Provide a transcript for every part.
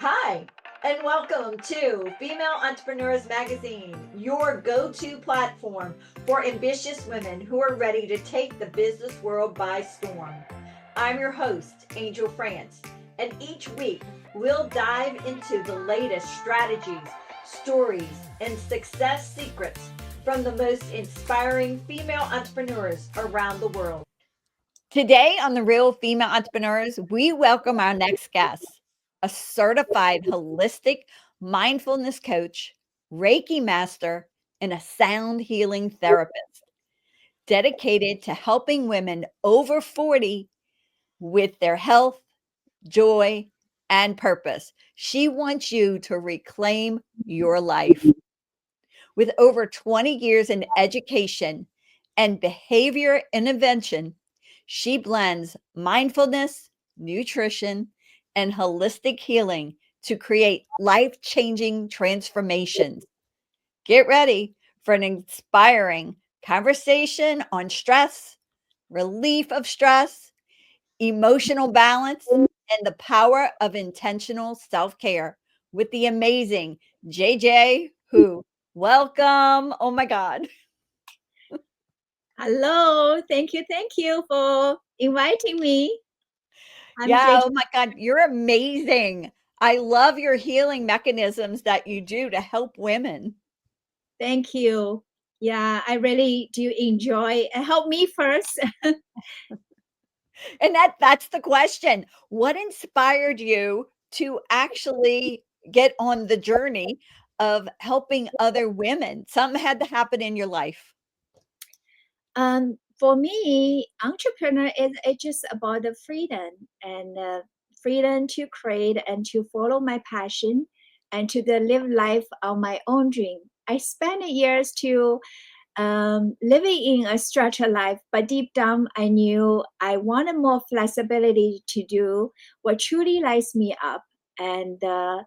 Hi, and welcome to Female Entrepreneurs Magazine, your go to platform for ambitious women who are ready to take the business world by storm. I'm your host, Angel France, and each week we'll dive into the latest strategies, stories, and success secrets from the most inspiring female entrepreneurs around the world. Today on The Real Female Entrepreneurs, we welcome our next guest, a certified holistic mindfulness coach, Reiki master, and a sound healing therapist dedicated to helping women over 40 with their health, joy, and purpose. She wants you to reclaim your life. With over 20 years in education and behavior intervention, she blends mindfulness, nutrition, and holistic healing to create life changing transformations. Get ready for an inspiring conversation on stress, relief of stress, emotional balance, and the power of intentional self care with the amazing JJ Hu. Welcome. Oh my God. Hello, thank you for inviting me. I'm Yeah. Jane. Oh my God. You're amazing. I love your healing mechanisms that you do to help women. Thank you. Yeah, I really do enjoy. Help me first. And that's the question. What inspired you to actually get on the journey of helping other women? Something had to happen in your life. For me, entrepreneur is it's just about the freedom and freedom to create and to follow my passion and to the live life of my own dream. I spent years to living in a structured life, but deep down, I knew I wanted more flexibility to do what truly lights me up. And the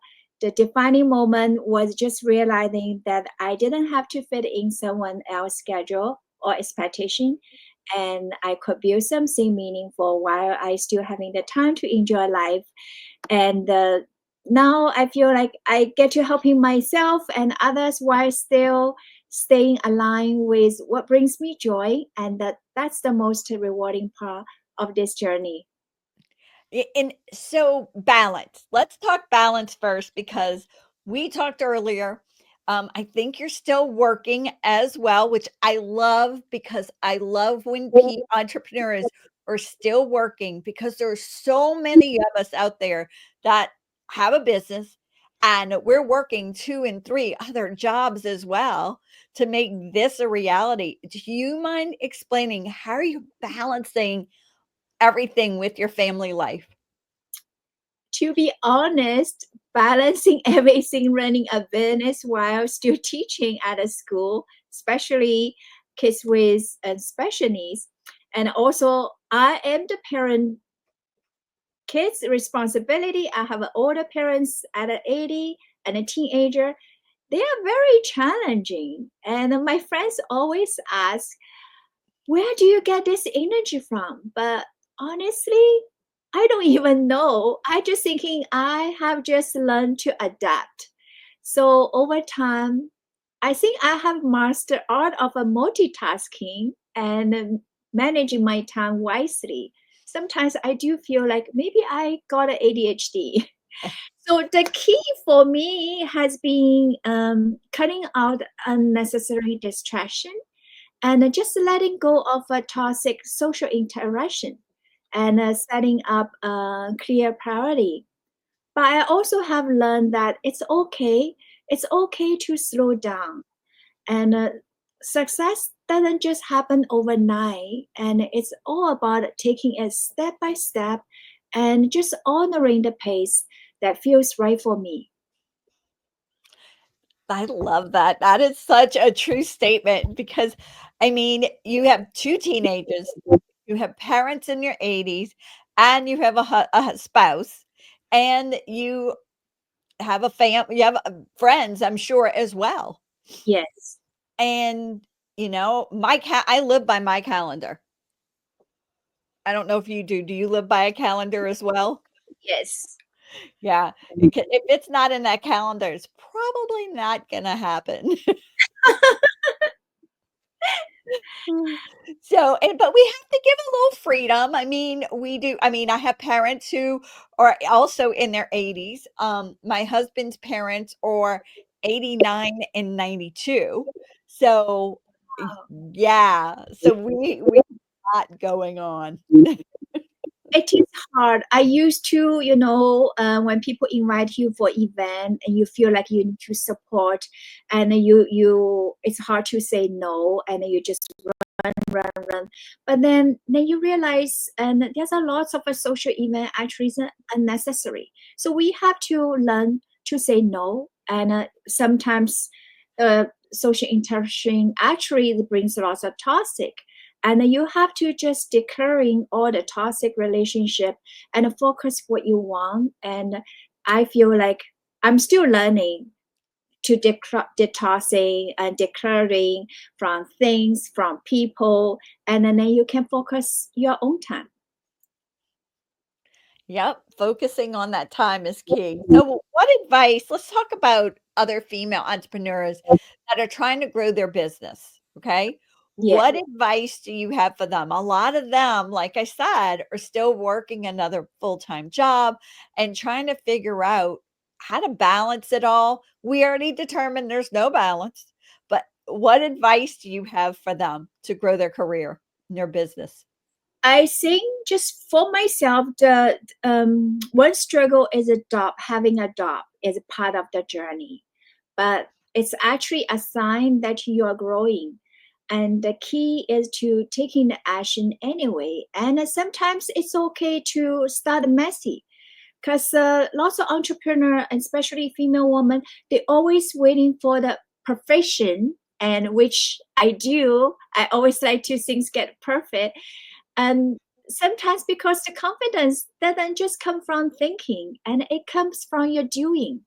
defining moment was just realizing that I didn't have to fit in someone else's schedule or expectation, and I could build something meaningful while I still having the time to enjoy life. And now I feel like I get to helping myself and others while still staying aligned with what brings me joy, and that's the most rewarding part of this journey. And so balance. Let's talk balance first because we talked earlier. I think you're still working as well, which I love because I love when entrepreneurs are still working because there are so many of us out there that have a business and we're working 2 and 3 other jobs as well to make this a reality. Do you mind explaining how are you balancing everything with your family life? To be honest, balancing everything, running a business while still teaching at a school, especially kids with special needs, and also I am the parent kids responsibility. I have older parents at 80 and a teenager. They are very challenging, and my friends always ask, where do you get this energy from? But honestly, I don't even know. I just thinking I have just learned to adapt. So over time, I think I have mastered art of a multitasking and managing my time wisely. Sometimes I do feel like maybe I got an ADHD. So the key for me has been cutting out unnecessary distraction and just letting go of a toxic social interaction and setting up a clear priority. But I also have learned that it's okay. It's okay to slow down. And success doesn't just happen overnight. And it's all about taking it step by step and just honoring the pace that feels right for me. I love that. That is such a true statement because, I mean, you have 2 teenagers, you have parents in your 80s, and you have a spouse, and you have you have, friends, I'm sure, as well. Yes, And, I live by my calendar. I don't know if you do. Do you live by a calendar as well? yes. Yeah, if it's not in that calendar, it's probably not gonna happen. Mm. So, but we have to give a little freedom. I mean, we do. I mean, I have parents who are also in their 80s. My husband's parents are 89 and 92. So, yeah. So we have a lot going on. It is hard. I used to, when people invite you for event and you feel like you need to support, and it's hard to say no, and you just run. But then you realize, and there's a lots of a social event actually is unnecessary. So we have to learn to say no, and sometimes social interaction actually brings lots of toxic, and you have to just declaring all the toxic relationship and focus what you want. And I feel like I'm still learning to detoxing and declaring from things, from people, and then you can focus your own time. Yep, focusing on that time is key. So, what advice let's talk about other female entrepreneurs that are trying to grow their business, okay? Yeah. What advice do you have for them? A lot of them, like I said, are still working another full-time job and trying to figure out how to balance it all. We already determined there's no balance, but what advice do you have for them to grow their career and their business? I think just for myself, the one struggle is having a dog is a part of the journey, but it's actually a sign that you are growing. And the key is to taking the action anyway. And sometimes it's okay to start messy, because lots of entrepreneur, especially female women, they always waiting for the perfection, and which I do. I always like to things get perfect, and sometimes because the confidence doesn't just come from thinking, and it comes from your doing.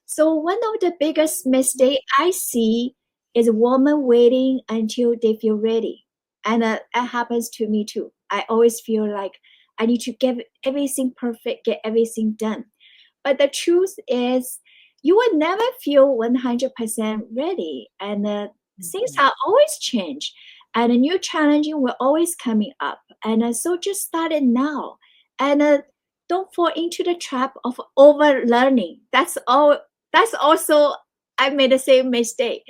So one of the biggest mistake I see is women waiting until they feel ready. And that happens to me too. I always feel like I need to get everything perfect, get everything done. But the truth is, you will never feel 100% ready. And things Mhm. are always change. And a new challenging will always coming up. And so just start it now. And don't fall into the trap of over learning. That's also, I made the same mistake.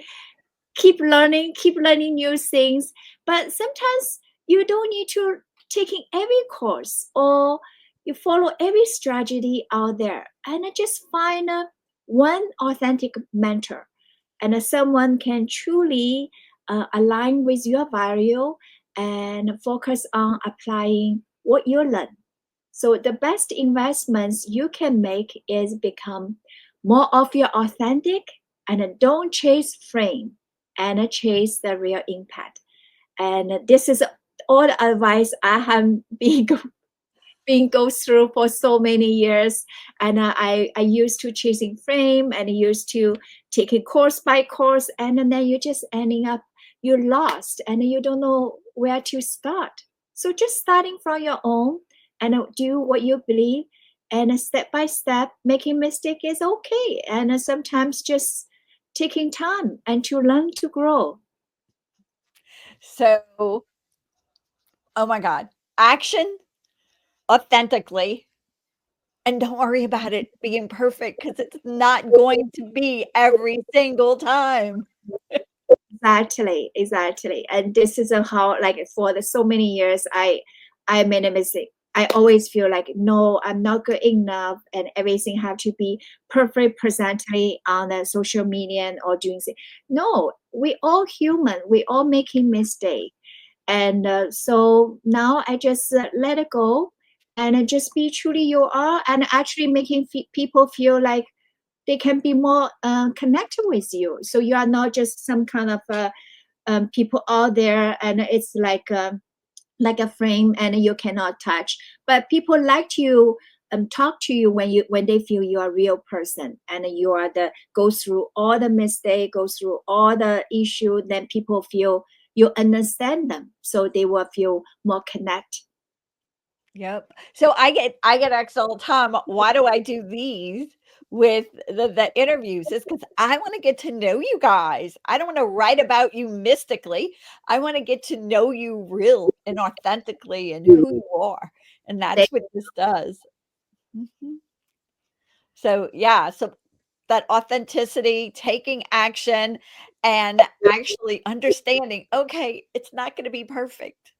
Keep learning new things, but sometimes you don't need to taking every course or you follow every strategy out there, and just find one authentic mentor, and someone can truly align with your value and focus on applying what you learn. So the best investments you can make is become more of your authentic, and don't chase frame, and chase the real impact. And this is all the advice I have been go through for so many years. And I used to chasing frame, and used to taking course by course, and then you just ending up you're lost and you don't know where to start. So just starting from your own, and do what you believe, and step by step making mistake is okay, and sometimes just taking time and to learn to grow. So, oh my God, action authentically, and don't worry about it being perfect because it's not going to be every single time. Exactly. And this is how, like, for the so many years I made a mistake. I always feel like, no, I'm not good enough, and everything have to be perfect presently on the social media or doing things. No, we all human, we all making mistake. And so now I just let it go, and just be truly you are, and actually making people feel like they can be more connected with you. So you are not just some kind of people out there, and it's like a frame, and you cannot touch. But people like to talk to you when they feel you are a real person, and you are the go through all the mistake, go through all the issue. Then people feel you understand them, so they will feel more connect. Yep. So I get asked all the time, why do I do these with the interviews? Is because I want to get to know you guys. I don't want to write about you mystically. I want to get to know you real and authentically and who you are. And They- that's what this does. Mhm. So yeah, so that authenticity, taking action, and actually understanding, okay, it's not going to be perfect.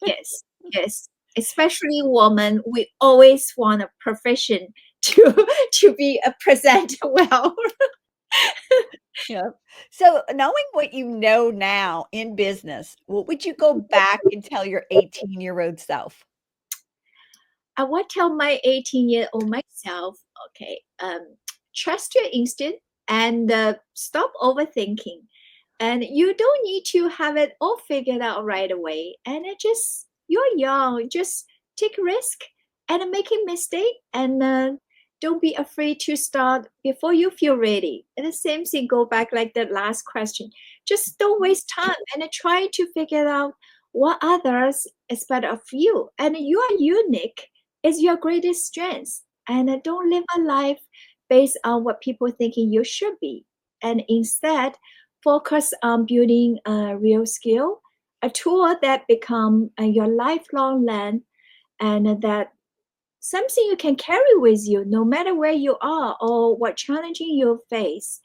yes, yes. Especially women, we always want a profession to to be a present well. Yep. So, knowing what you know now in business, what would you go back and tell your 18-year-old self? I would tell my 18-year-old myself, okay, trust your instinct and stop overthinking. And you don't need to have it all figured out right away. And it just, you're young, just take risk and making mistake and don't be afraid to start before you feel ready. And the same thing, go back like the last question. Just don't waste time and try to figure out what others expect of you. And you are unique is your greatest strength. And don't live a life based on what people thinking you should be. And instead, focus on building a real skill, a tool that become your lifelong land and that something you can carry with you no matter where you are or what challenging you face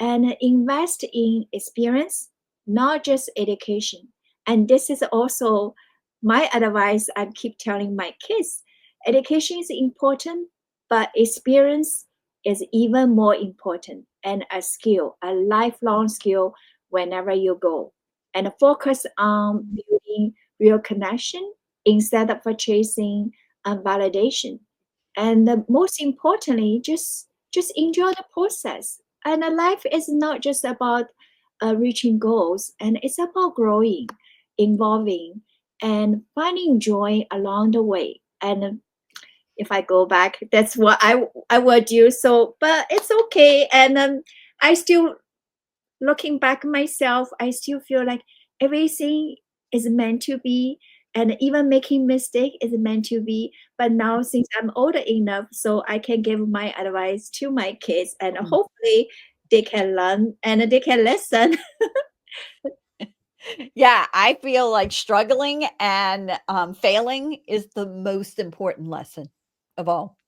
and invest in experience not just education and this is also my advice I keep telling my kids education is important but experience is even more important and a skill a lifelong skill whenever you go and focus on building real connection instead of chasing validation and most importantly just enjoy the process and life is not just about reaching goals and it's about growing evolving and finding joy along the way and if I go back that's what I would do so but it's okay and I still looking back myself, I still feel like everything is meant to be, and even making mistake is meant to be. But now, since I'm older enough, so I can give my advice to my kids, and Mm. hopefully they can learn and they can listen. Yeah, I feel like struggling and failing is the most important lesson of all.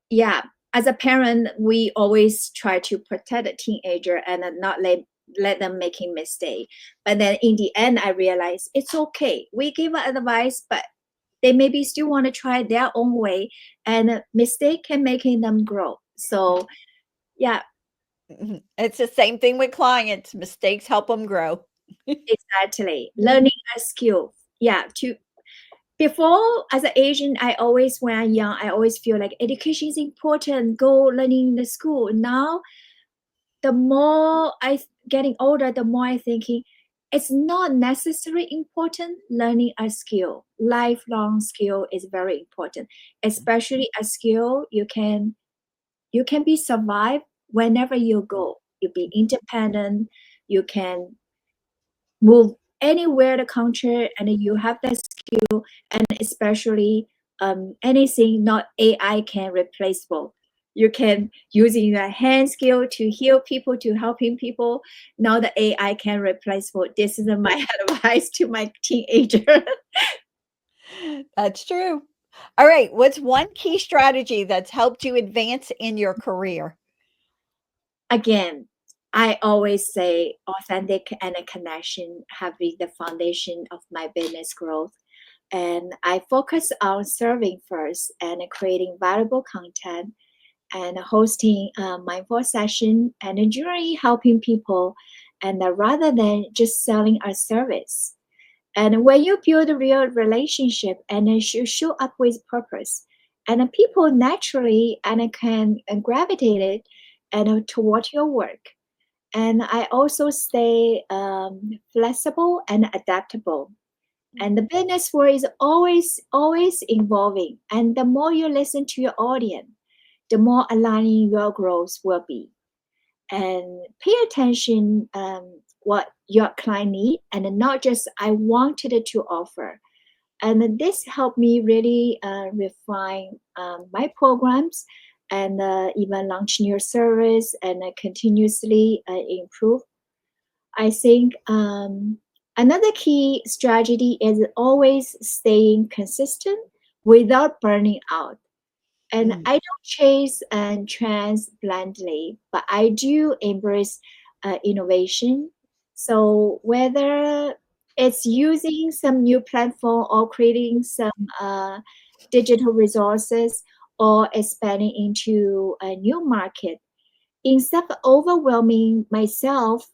Yeah, as a parent, we always try to protect a teenager and not let them making mistake. But then in the end, I realized it's okay. We give advice, but they maybe still want to try their own way and mistake can making them grow so yeah Mhm. It's the same thing with clients. Mistakes help them grow. exactly learning a skill yeah to before as an asian I always when I'm young I always feel like education is important go learning in the school now the more I getting older the more I thinking it's not necessarily important learning a skill lifelong skill is very important especially a skill you can be survived whenever you go you be independent you can move anywhere the country and you have that skill and especially anything not ai can replaceable you can using your hand skill to heal people to helping people now the ai can replaceable this is my advice to my teenager That's true. All right. What's one key strategy that's helped you advance in your career? again, I always say authentic and a connection have been the foundation of my business growth. And I focus on serving first and creating valuable content and hosting a mindful session and generally helping people and rather than just selling a service. And when you build a real relationship and then you show up with purpose, and people naturally and can gravitate it and toward your work. And I also stay flexible and adaptable. And the business world is always evolving. And the more you listen to your audience, the more aligning your growth will be and pay attention what your client need and not just I wanted to offer And this helped me really refine my programs and even launch new service and continuously improve. I think another key strategy is always staying consistent without burning out. And Mm, I don't chase and trends blindly, but I do embrace innovation. So whether it's using some new platform or creating some digital resources or expanding into a new market, instead of overwhelming myself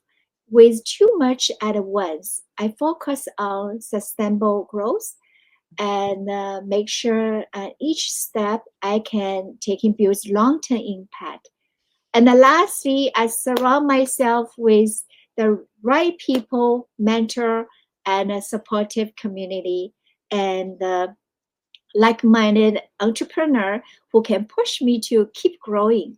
with too much at once, I focus on sustainable growth and make sure each step I can take in builds long-term impact. And then lastly, I surround myself with the right people, mentor, and a supportive community, and like-minded entrepreneur who can push me to keep growing.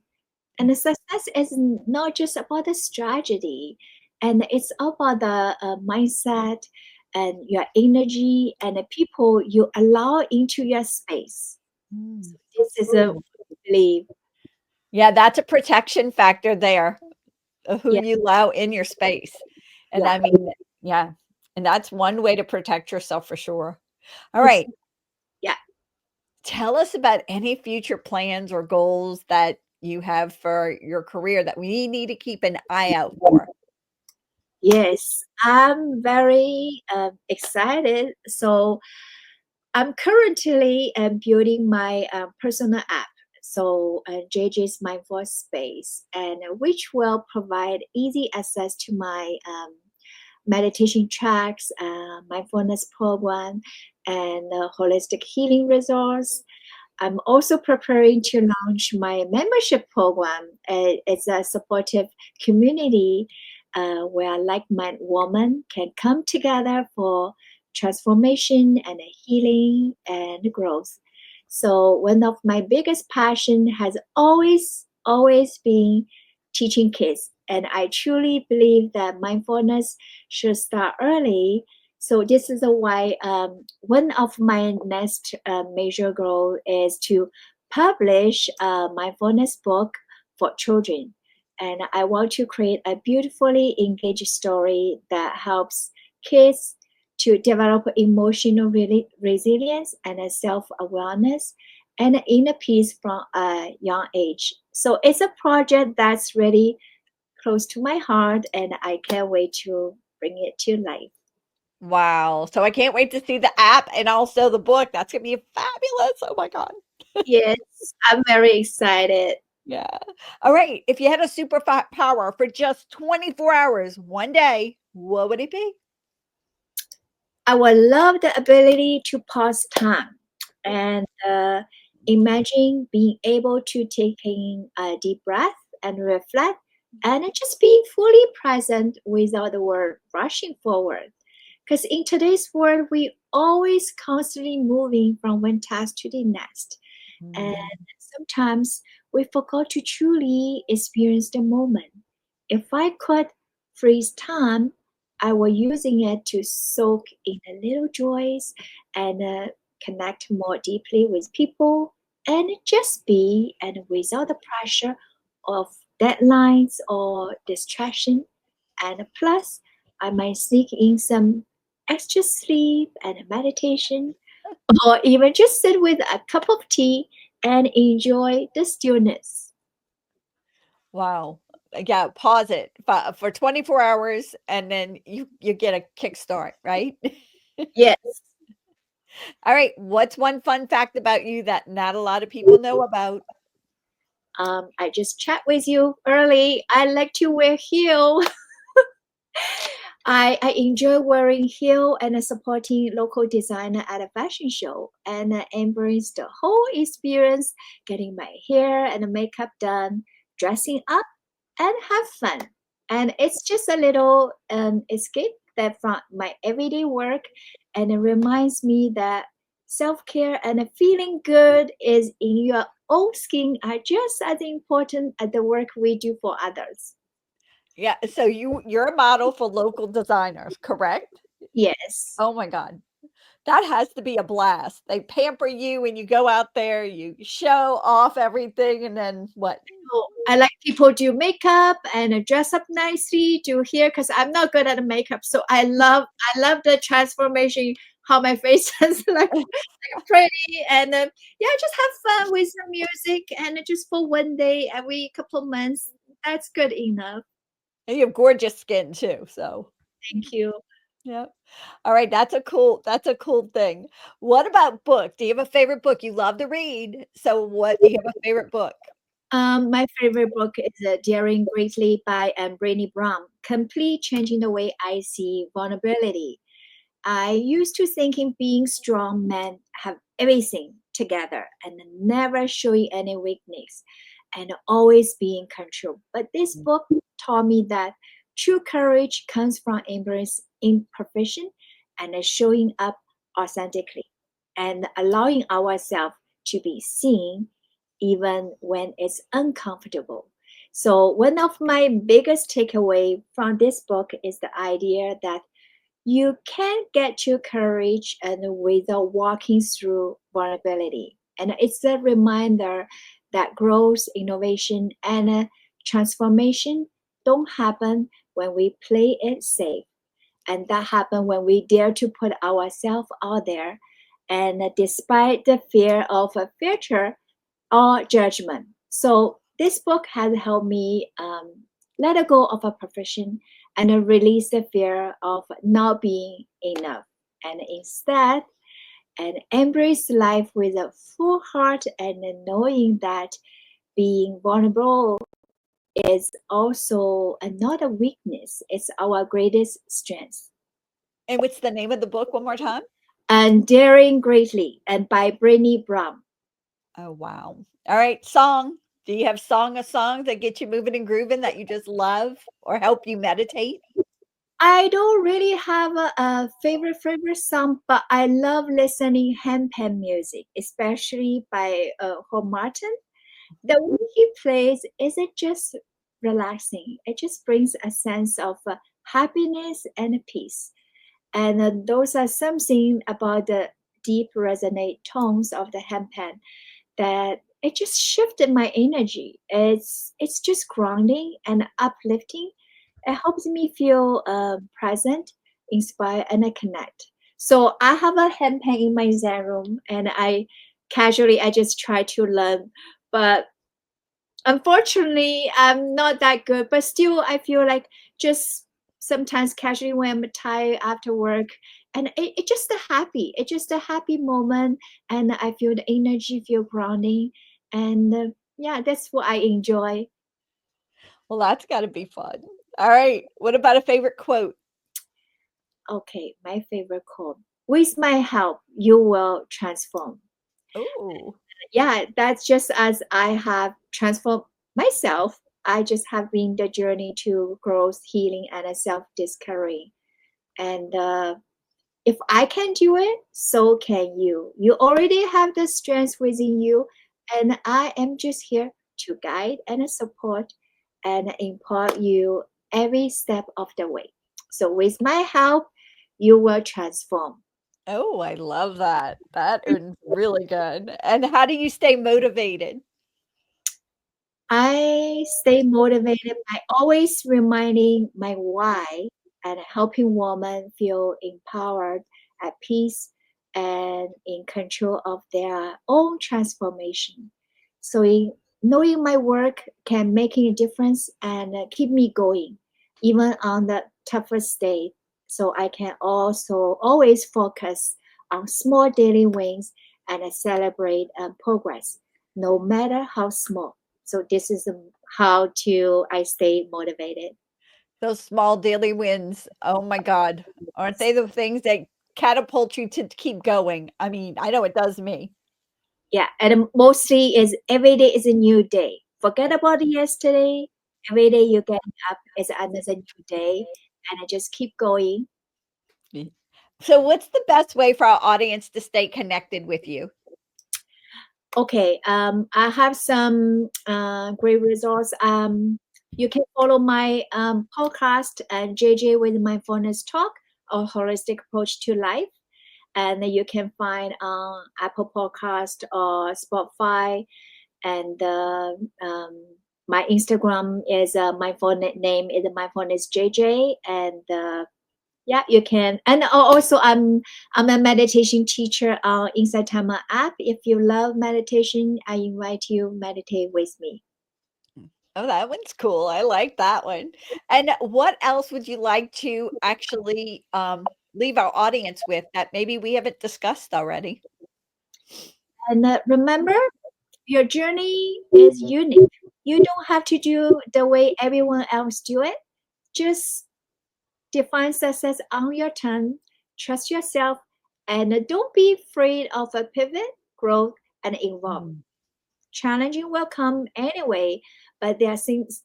And the success is not just about the strategy, and it's about the mindset and your energy and the people you allow into your space. mm. So this is a Ooh. belief. Yeah, that's a protection factor there, who Yeah, you allow in your space. And yeah, I mean, yeah, and that's one way to protect yourself for sure. All it's, right. yeah. Tell us about any future plans or goals that you have for your career that we need to keep an eye out for. Yes, I'm very excited. So I'm currently building my personal app. So JJ's Mindful Space, and which will provide easy access to my meditation tracks, mindfulness program, and holistic healing resource. I'm also preparing to launch my membership program. It's a supportive community where like-minded women can come together for transformation and healing and growth. So one of my biggest passion has always been teaching kids, and I truly believe that mindfulness should start early. So this is why one of my next major goal is to publish a mindfulness book for children. And I want to create a beautifully engaged story that helps kids to develop emotional resilience and self-awareness and inner peace from a young age. So it's a project that's really close to my heart, and I can't wait to bring it to life. Wow. So I can't wait to see the app and also the book. That's going to be fabulous. Oh my God. Yes, I'm very excited. Yeah. All right. If you had a power for just 24 hours, one day, what would it be? I would love the ability to pause time and imagine being able to take in a deep breath and reflect and just being fully present without the word rushing forward. Because in today's world, we always constantly moving from one task to the next. And Mhm. sometimes we forgot to truly experience the moment. If I could freeze time, I will using it to soak in the little joys and connect more deeply with people and just be and without the pressure of deadlines or distraction. And plus, I might sneak in some extra sleep and meditation or even just sit with a cup of tea and enjoy the stillness. Wow. Yeah, pause it for 24 hours and then you get a kickstart, right? Yes. All right, what's one fun fact about you that not a lot of people know about? I just chat with you early. I like to wear heel. I enjoy wearing heel and supporting local designer at a fashion show and embrace the whole experience, getting my hair and makeup done, dressing up and have fun. And it's just a little escape that from my everyday work, and it reminds me that self-care and feeling good is in your own skin are just as important as the work we do for others. Yeah, so you're a model for local designers, correct? Yes. Oh my god. That has to be a blast. They pamper you and you go out there, you show off everything, and then what? So I like people do makeup and dress up nicely, do hair because I'm not good at the makeup. So I love the transformation, how my face is like pretty, and yeah, just have fun with some music and just for one day every couple of months. That's good enough. And you have gorgeous skin too, so Thank you. yep. All right, that's a cool thing. What about book? Do you have a favorite book? You love to read, so what do you have a favorite book? My favorite book is Daring Greatly by Brené Brown. Complete changing the way I see vulnerability. I used to thinking being strong meant have everything together and never showing any weakness and always be in control. But this book taught me that true courage comes from embrace imperfection and showing up authentically and allowing ourselves to be seen even when it's uncomfortable. So one of my biggest takeaway from this book is the idea that you can't get your courage and without walking through vulnerability. And it's a reminder that growth, innovation, and transformation don't happen when we play it safe. And that happen when we dare to put ourselves out there. And despite the fear of a future, or judgment. So this book has helped me let go of a profession and release the fear of not being enough, and instead and embrace life with a full heart and knowing that being vulnerable is also not a weakness; it's our greatest strength. And what's the name of the book one more time? And daring greatly, and by Brené Brown. Oh, wow. All right, song. Do you have a song that get you moving and grooving that you just love or help you meditate? I don't really have a favorite song, but I love listening handpan music, especially by Martin. The way he plays isn't just relaxing; it just brings a sense of happiness and peace. And those are something about the deep resonate tones of the handpan that it just shifted my energy. It's just grounding and uplifting. It helps me feel present, inspired, and I connect. So I have a handpan in my Zen room, and I just try to learn, but unfortunately I'm not that good. But still, I feel like just sometimes casually when I'm tired after work, and it just a happy, it's just a happy moment, and I feel the energy, feel grounding, and yeah, that's what I enjoy. Well, that's gotta be fun. All right. What about a favorite quote? Okay, my favorite quote: "With my help, you will transform." Oh, Yeah, that's just as I have transformed myself. I just have been the journey to growth, healing, and a self discovery. And if I can do it, so can you. You already have the strength within you, and I am just here to guide and support and impart you every step of the way. So, with my help, you will transform. oh, I love that. That is really good. And how do you stay motivated? I stay motivated by always reminding my why and helping women feel empowered, at peace, and in control of their own transformation. So, knowing my work can making a difference and keep me going, even on the toughest day. So I can also always focus on small daily wins and celebrate progress, no matter how small. So this is how to I stay motivated. Those small daily wins. Oh my God. Aren't they the things that catapult you to keep going? I mean, I know it does me. Yeah, and mostly is every day is a new day. Forget about yesterday. Every day you get up is another new day, and I just keep going. Me. So, what's the best way for our audience to stay connected with you? Okay, I have some great resource. You can follow my podcast and JJ with Mindfulness Talk, or Holistic Approach to Life. and you can find on Apple Podcast or Spotify. And my Instagram is my phone name is mindfulness JJ, and yeah, you can. And also, I'm a meditation teacher on Inside Timer app. If you love meditation, I invite you meditate with me. Oh, that one's cool. I like that one. And what else would you like to actually leave our audience with that maybe we haven't discussed already? And remember, your journey is unique. You don't have to do the way everyone else do it. Just define success on your terms. Trust yourself, and don't be afraid of a pivot, growth, and evolve. Mm. Challenging will come anyway, but they are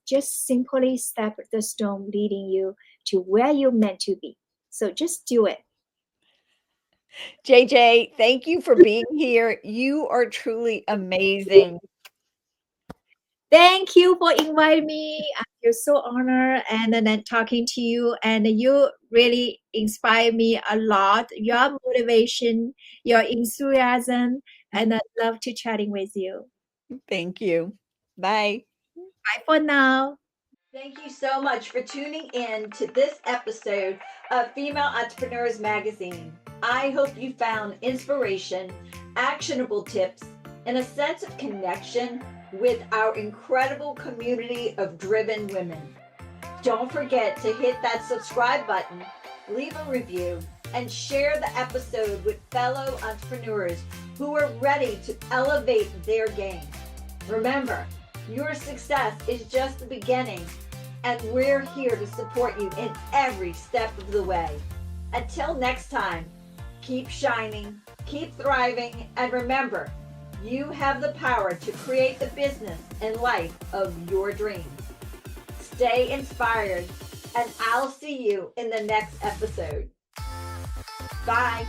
just simply step the stone leading you to where you're meant to be. So just do it. JJ, thank you for being here. You are truly amazing. Thank you for inviting me. I feel so honored and then talking to you, and you really inspire me a lot. Your motivation, your enthusiasm, and I love to chatting with you. Thank you. Bye. Bye for now. Thank you so much for tuning in to this episode of Female Entrepreneurs Magazine. I hope you found inspiration, actionable tips, and a sense of connection with our incredible community of driven women. Don't forget to hit that subscribe button, leave a review, and share the episode with fellow entrepreneurs who are ready to elevate their game. Remember, your success is just the beginning, and we're here to support you in every step of the way. Until next time, keep shining, keep thriving, and remember, you have the power to create the business and life of your dreams. Stay inspired, and I'll see you in the next episode. Bye.